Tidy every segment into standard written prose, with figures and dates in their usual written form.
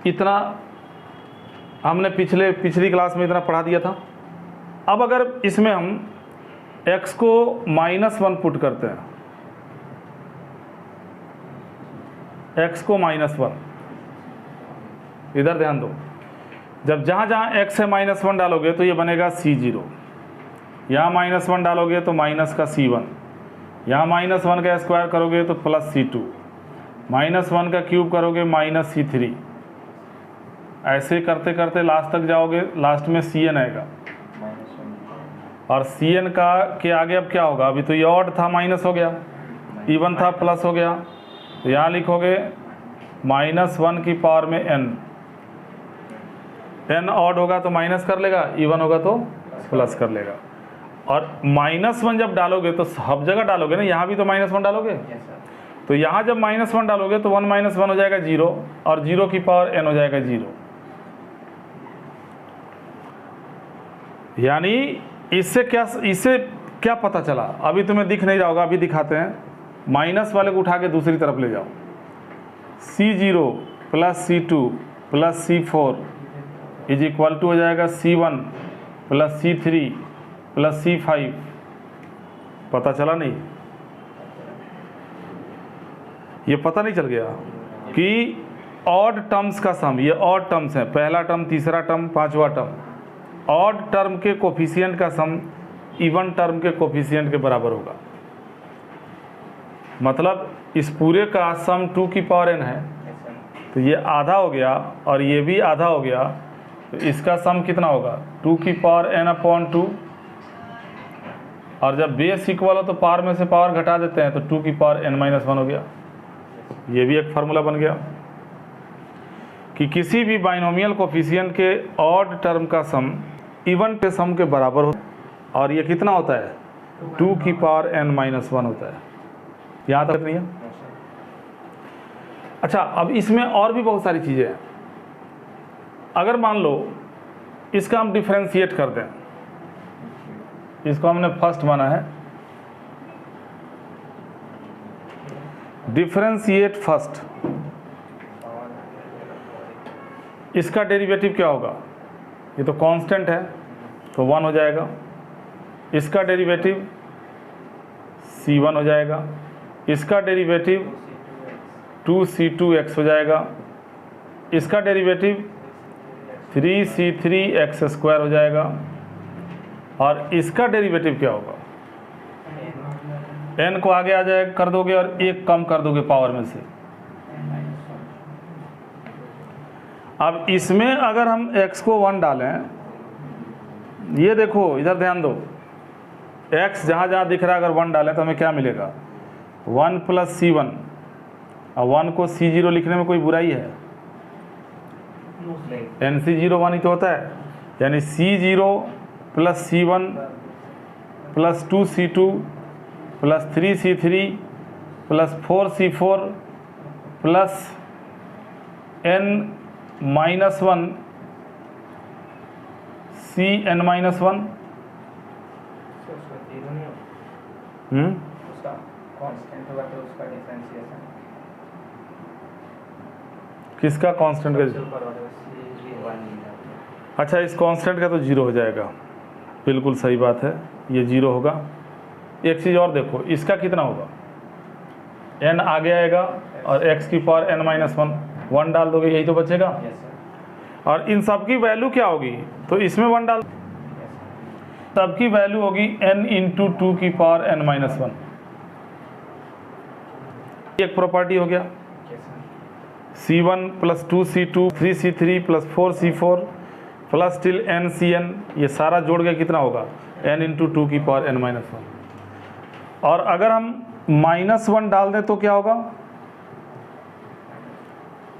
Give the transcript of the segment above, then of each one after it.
इतना हमने पिछली क्लास में इतना पढ़ा दिया था। अब अगर इसमें हम x को -1 पुट करते हैं, x को -1, इधर ध्यान दो, जब जहाँ जहाँ x है -1 डालोगे तो ये बनेगा C0, यहाँ -1 डालोगे तो माइनस का C1, यहाँ -1 का स्क्वायर करोगे तो +C2, -1 का क्यूब करोगे -C3, ऐसे करते करते लास्ट तक जाओगे, लास्ट में Cn आएगा। और Cn का के आगे अब क्या होगा, अभी तो ये ऑड था माइनस हो गया, इवन था प्लस हो गया, तो यहाँ लिखोगे -1 की पावर में n ऑड होगा तो माइनस कर लेगा, इवन होगा तो प्लस कर लेगा। और -1 जब डालोगे तो सब जगह डालोगे ना, यहाँ भी तो -1 डालोगे, तो यहाँ जब -1 डालोगे तो 1 - 1 हो जाएगा 0, और 0 की पावर n हो जाएगा 0। यानी इससे क्या पता चला, अभी तुम्हें दिख नहीं रहा होगा, अभी दिखाते हैं। माइनस वाले को उठा के दूसरी तरफ ले जाओ, C0 + C2 + C4 is equal to हो जाएगा C1 + C3 + C5। पता चला नहीं? ये पता नहीं चल गया कि ऑड टर्म्स का सम, ये ऑड टर्म्स है, पहला टर्म, तीसरा टर्म, पांचवा टर्म, ऑड टर्म के कोफिशिएंट का सम इवन टर्म के कोफिशिएंट के बराबर होगा। मतलब इस पूरे का सम 2 की पावर n है, तो ये आधा हो गया और ये भी आधा हो गया, तो इसका सम कितना होगा 2 की पावर n/2। और जब बेस इक्वल हो तो पावर में से पावर घटा देते हैं, तो 2 की पावर n-1 हो गया। ये भी एक फार्मूला बन गया कि किसी भी बाइनोमियल कोफिशिएंट के ऑड टर्म का सम इवन के सम के बराबर हो, और ये कितना होता है 2 की पावर n-1 होता है। यहाँ तक नहीं है? अच्छा, अब इसमें और भी बहुत सारी चीज़ें हैं। अगर मान लो इसका हम डिफरेंशिएट कर दें, इसको हमने फर्स्ट माना है, डिफरेंशिएट फर्स्ट, इसका डेरिवेटिव क्या होगा, ये तो कांस्टेंट है तो 1 हो जाएगा, इसका डेरिवेटिव C1 हो जाएगा, इसका डेरिवेटिव 2C2x हो जाएगा, इसका डेरिवेटिव 3C3x² हो जाएगा, और इसका डेरिवेटिव क्या होगा, n को आगे आ जाए कर दोगे और 1 कम कर दोगे पावर में से। अब इसमें अगर हम x को 1 डालें, ये देखो इधर ध्यान दो, x जहाँ जहाँ दिख रहा है अगर 1 डालें तो हमें क्या मिलेगा 1 + C1, और 1 को C0 लिखने में कोई बुराई है? NC0 1 ही तो होता है, यानी C0 + C1 + 2C2 + 3C3 + 4C4 + n-1 Cn-1। किसका कांस्टेंट का? अच्छा, इस कांस्टेंट का तो 0 हो जाएगा, बिल्कुल सही बात है, ये 0 होगा। एक चीज़ और देखो, इसका कितना होगा, n आगे आएगा और x की पावर n-1, 1 डाल दोगे, यही तो बचेगा। और इन सब की वैल्यू क्या होगी, तो इसमें 1 डाल, सबकी वैल्यू होगी n × 2 की पावर n-1। एक प्रॉपर्टी हो गया, C1 + 2C2 3C3 + 4C4 plus till NCn, ये सारा जोड़ के कितना होगा n × 2 की पावर n-1। और अगर हम -1 डाल दें तो क्या होगा,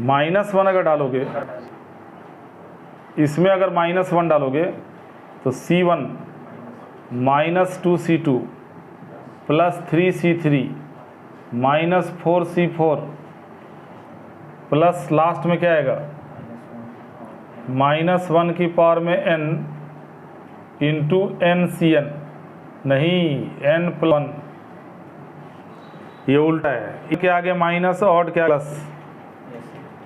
-1 अगर डालोगे, इसमें अगर -1 डालोगे तो C1 - 2C2 + 3C3 - 4C4 plus last में क्या आएगा -1 की पावर में n × NCn, नहीं n+1, ये उल्टा है, इसके आगे माइनस ऑड क्या प्लस,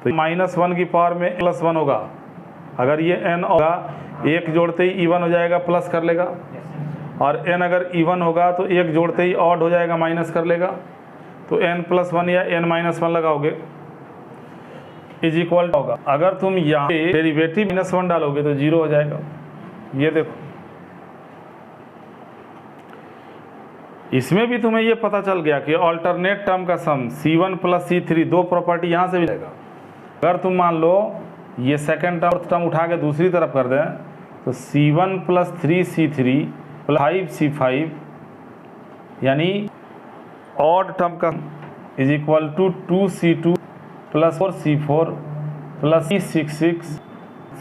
तो -1 की पावर में +1 होगा। अगर ये n होगा, एक जोड़ते ही इवन हो जाएगा, प्लस कर लेगा। और n अगर इवन होगा तो एक जोड़ते ही ऑड हो जाएगा, माइनस कर लेगा। तो n+1 या n-1 लगाओगे इज इक्वल होगा। अगर तुम यहाँ पे डेरिवेटिव -1 डालोगे तो 0 हो जाएगा। ये देखो, इसमें भी तुम्हें ये पता चल गया कि ऑल्टरनेट टर्म का सम C1 + C3, दो प्रॉपर्टी यहाँ से भी जाएगा। अगर तुम मान लो ये सेकंड टर्म उठा के दूसरी तरफ कर दें तो C1 + 3C3 + 5C5 यानी ऑड टर्म का is equal to 2C2 + 4C4 + 3C6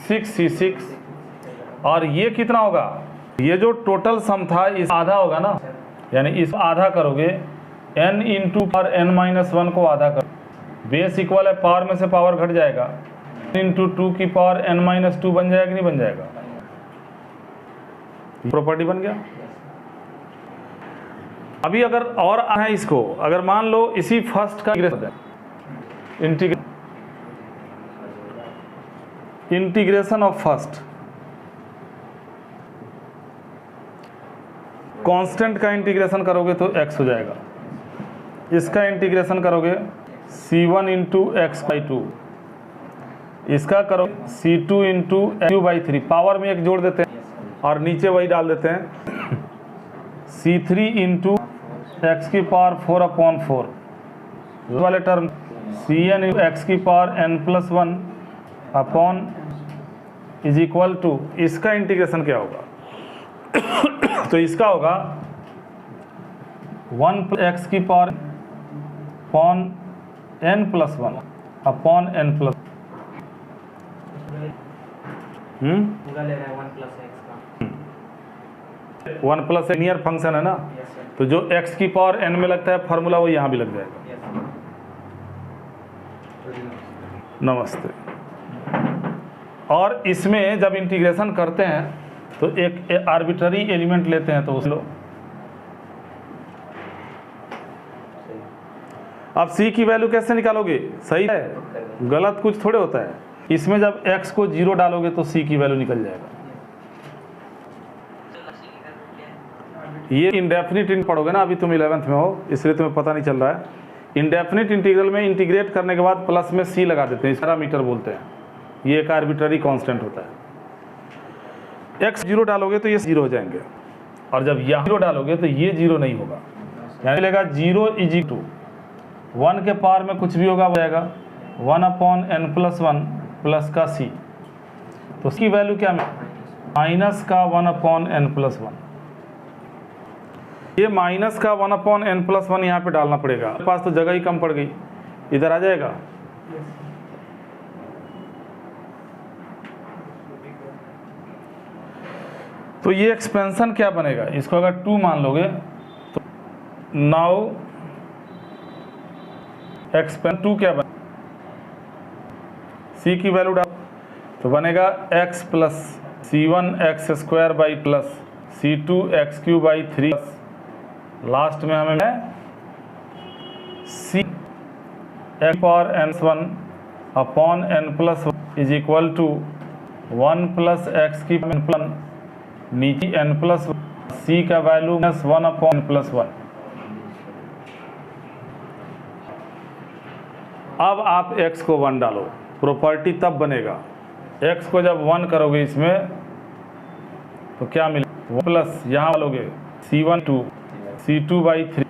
6C6। और ये कितना होगा? ये जो टोटल सम था इस आधा होगा ना, यानी इस आधा करोगे n × पावर n-1 को आधा करो। बेस इक्वल है, पावर में से पावर घट जाएगा, × 2 की पावर n-2 बन जाएगा कि नहीं बन जाएगा? प्रॉपर्टी बन गया। अभी अगर और है इसको, अगर मान लो इसी फर्स्ट का इंटीग्रेशन ऑफ फर्स्ट, कांस्टेंट का इंटीग्रेशन करोगे तो x हो जाएगा। इसका इंटीग्रेशन करोगे C1 × x/2, इसका करो C2 × x³ पावर में एक जोड़ देते हैं और नीचे वही डाल देते हैं C3 × x⁴/4 वाले term Cn × x⁴n+1 upon is equal to, इसका इंटीग्रेशन क्या होगा? तो इसका होगा 1 x⁴ upon n+1 upon n+, पूरा ले रहा है 1 + x का। 1 + लीनियर फंक्शन है ना, तो जो x⁴n में लगता है फार्मूला वो यहाँ भी लग जाएगा। नमस्ते। और इसमें जब इंटीग्रेशन करते हैं तो एक आर्बिट्ररी एलिमेंट लेते हैं, तो उस लो अब c की वैल्यू कैसे निकालोगे? सही है, गलत कुछ थोड़े होता है। इसमें जब x को 0 डालोगे तो c की वैल्यू निकल जाएगा। ये इंडेफिनिट पढ़ोगे ना, अभी तुम 11th में हो इसलिए तुम्हें पता नहीं चल रहा है। इंडेफिनिट इंटीग्रल में इंटीग्रेट करने के बाद प्लस में c लगा देते हैं, इस पैरामीटर बोलते हैं। ये एक आर्बिट्ररी कांस्टेंट होता है। x 0 डालोगे तो ये 0 हो जाएंगे, और जब यहाँ 0 डालोगे तो ये 0 नहीं होगा, यानी मिलेगा 0 = 1 के पावर में कुछ भी होगा, हो जाएगा 1/n+1 प्लस का c। तो उसकी वैल्यू क्या है? माइनस का 1/n+1। ये माइनस का 1/n+1 यहाँ पे डालना पड़ेगा, मेरे पास तो जगह ही कम पड़ गई, इधर आ जाएगा। तो ये एक्सपेंशन क्या बनेगा? इसको अगर 2 मान लोगे तो नाउ एक्सपेंशन 2 क्या बनेगा? c की वैल्यू डाल तो बनेगा x + C1 x² plus C2 x³ last में हमें c x⁴n1 upon n+1 is equal to 1 + x⁴n+1 नीचे n+1, c का वैल्यू -1/n+1। अब आप x को 1 डालो, प्रॉपर्टी तब बनेगा। x को जब 1 करोगे इसमें तो क्या मिलेगा? प्लस यहाँ डालोगे C1 2 C2/3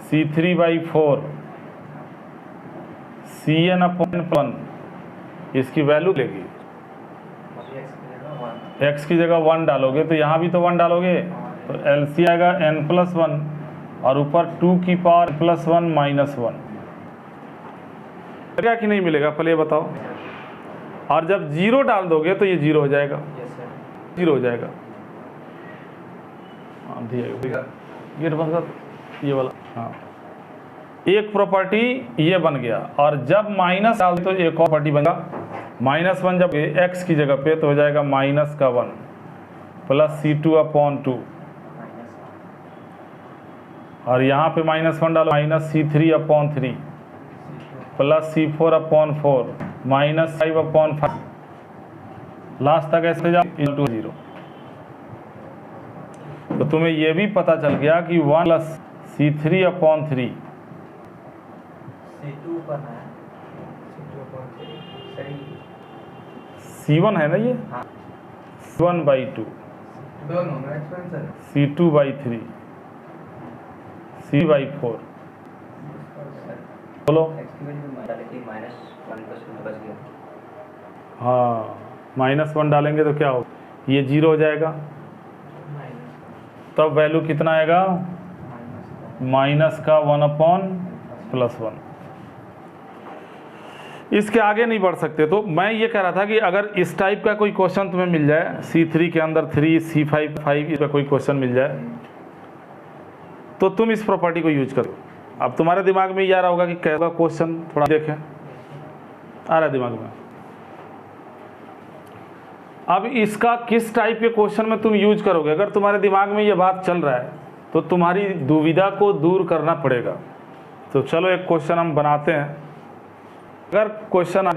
C3/4 Cn/1, इसकी वैल्यू लेगी। x की जगह 1 डालोगे तो यहाँ भी तो 1 डालोगे, तो LC आएगा n+1 और ऊपर 2 की पावर +1 -1। मिलेगा कि नहीं मिलेगा? पहले ये बताओ। और जब 0 डाल दोगे तो ये 0 हो जाएगा, 0 हो जाएगा। गेट बंद कर, ये वाला। हाँ, एक प्रॉपर्टी ये बन गया। और जब माइनस डाल तो एक और प्रॉपर्टी बन गया। -1 जब x की जगह पे तो हो जाएगा -1 प्लस C2/2, और यहाँ पे -1 डालो -C3/3 plus C4/4 minus 5/5 last तक ऐसे जाओ इंटू 0। तो तुम्हें ये भी पता चल गया कि 1 प्लस C3/3 C2 पर है, C2/3 सही। C1 है ना ये, हाँ। C1/2 दोनों में एक्सपेंशन C2/3 C/4 बोलो। हाँ, -1 डालेंगे तो क्या होगा, ये 0 हो जाएगा, तब वैल्यू कितना आएगा, माइनस का 1/+1। इसके आगे नहीं बढ़ सकते। तो मैं ये कह रहा था कि अगर इस टाइप का कोई क्वेश्चन तुम्हें मिल जाए, C3 के अंदर 3 C5 का कोई क्वेश्चन मिल जाए, तो तुम इस प्रॉपर्टी को यूज करो। अब तुम्हारे दिमाग में ये आ रहा होगा कि कैसा क्वेश्चन, थोड़ा देखें, आ रहा है दिमाग में। अब इसका किस टाइप के क्वेश्चन में तुम यूज करोगे, अगर तुम्हारे दिमाग में ये बात चल रहा है तो तुम्हारी दुविधा को दूर करना पड़ेगा। तो चलो एक क्वेश्चन हम बनाते हैं। अगर question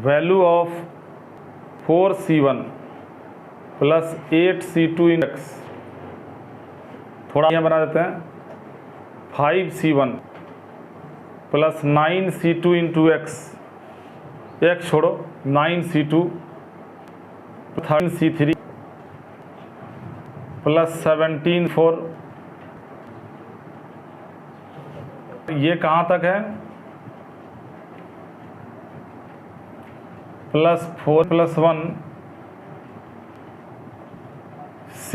value of 4C1 plus 8C2 in x, थोड़ा यहाँ बना देते हैं, 5C1 plus 9C2 into x, x छोड़ो, 9C2 13C3 प्लस 17/4, ये कहाँ तक है, +4+1 C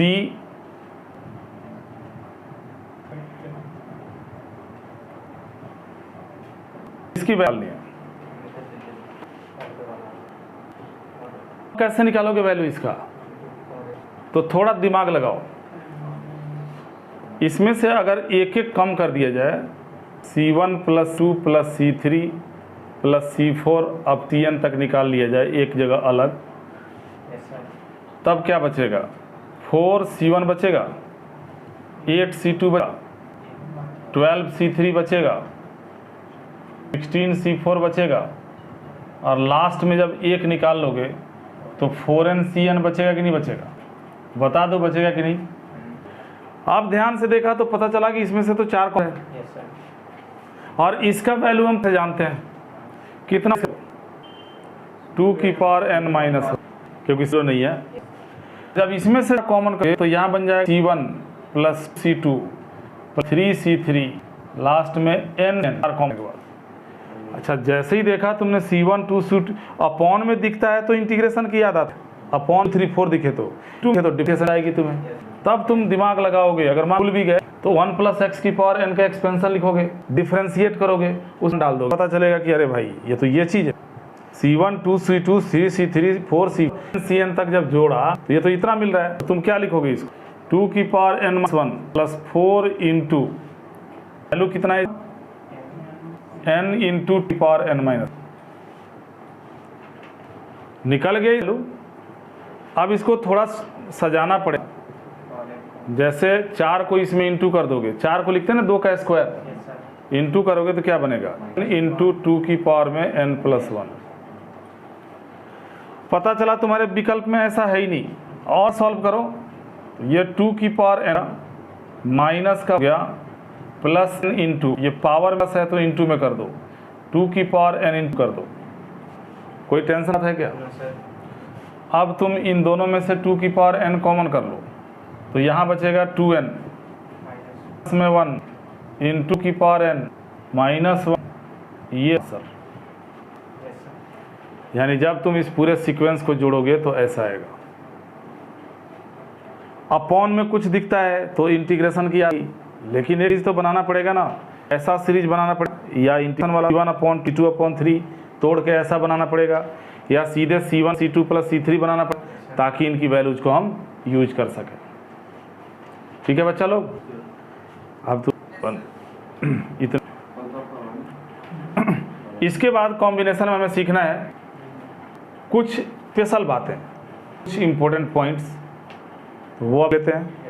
इसकी वैल्यू है, कैसे निकालोगे वैल्यू इसका, तो थोड़ा दिमाग लगाओ। इसमें से अगर एक एक कम कर दिया जाए, C1 + 2 + C3 + C4 अब Tn तक निकाल लिया जाए एक जगह अलग, तब क्या बचेगा, 4C1 बचेगा, 8C2 बचेगा, 12C3 बचेगा, 16C4 बचेगा, और लास्ट में जब एक निकाल लोगे तो 4nCn बचेगा कि नहीं बचेगा, बता दो बचेगा कि नहीं। आप ध्यान से देखा तो पता चला कि इसमें से तो 4 है, और इसका वैल्यू हम जानते हैं कितना, 2n-1, क्योंकि 0 नहीं है। जब इसमें से कॉमन करें तो यहाँ बन जाएगा C1 + C2 + 3C3, लास्ट में n कॉमन के बाद। अच्छा, जैसे ही देखा तुमने C1 2 C2 अपॉन में दिखता है तो इंटीग्रेशन की याद आता है, अपॉन 3 4 दिखे तो 2 तो डिफरेंस आएगी तुम्हें, तब तुम दिमाग लगाओगे। अगर मान भूल भी गए तो 1 + x⁴n का एक्सपेंशन लिखोगे, डिफरेंशिएट करोगे, उसमें डाल दो, पता चलेगा कि अरे भाई ये तो ये चीज़ है। C1 2 C2 3 C3 4 Cn तक जब जोड़ा तो ये तो इतना मिल रहा है, तो तुम क्या लिखोगे इसको, 2n-1 + 4 इंटू वैल्यू कितना है, n इंटू n-, निकल गई। अब इसको थोड़ा सजाना पड़ेगा, जैसे 4 को इसमें इंटू कर दोगे, 4 को लिखते हैं ना 2 का स्क्वायर, इंटू करोगे तो क्या बनेगा, इंटू 2n+1। पता चला तुम्हारे विकल्प में ऐसा है ही नहीं, और सॉल्व करो, ये 2n माइनस का हो गया प्लस इंटू, ये पावर प्लस है तो इंटू में कर दो, 2n इंटू कर दो, कोई टेंशन है क्या। अब तुम इन दोनों में से 2n कॉमन कर लो, तो यहाँ बचेगा 2n में 1 इंटू n-1, ये सर, यानी जब तुम इस पूरे सीक्वेंस को जोड़ोगे तो ऐसा आएगा। अपॉन में कुछ दिखता है तो इंटीग्रेशन की आई, लेकिन ये चीज़ तो बनाना पड़ेगा ना, ऐसा सीरीज बनाना पड़ेगा, या इंटीग्रेशन वाला C1/T2/3 तोड़ के ऐसा बनाना पड़ेगा, या सीधे C1 C2 + C3 बनाना पड़ेगा, ताकि इनकी वैल्यूज को हम यूज कर सकें। ठीक है बच्चा लोग, अब तो इतना। इसके बाद कॉम्बिनेशन में हमें सीखना है कुछ स्पेशल बातें, कुछ इंपॉर्टेंट पॉइंट्स, वो लेते हैं।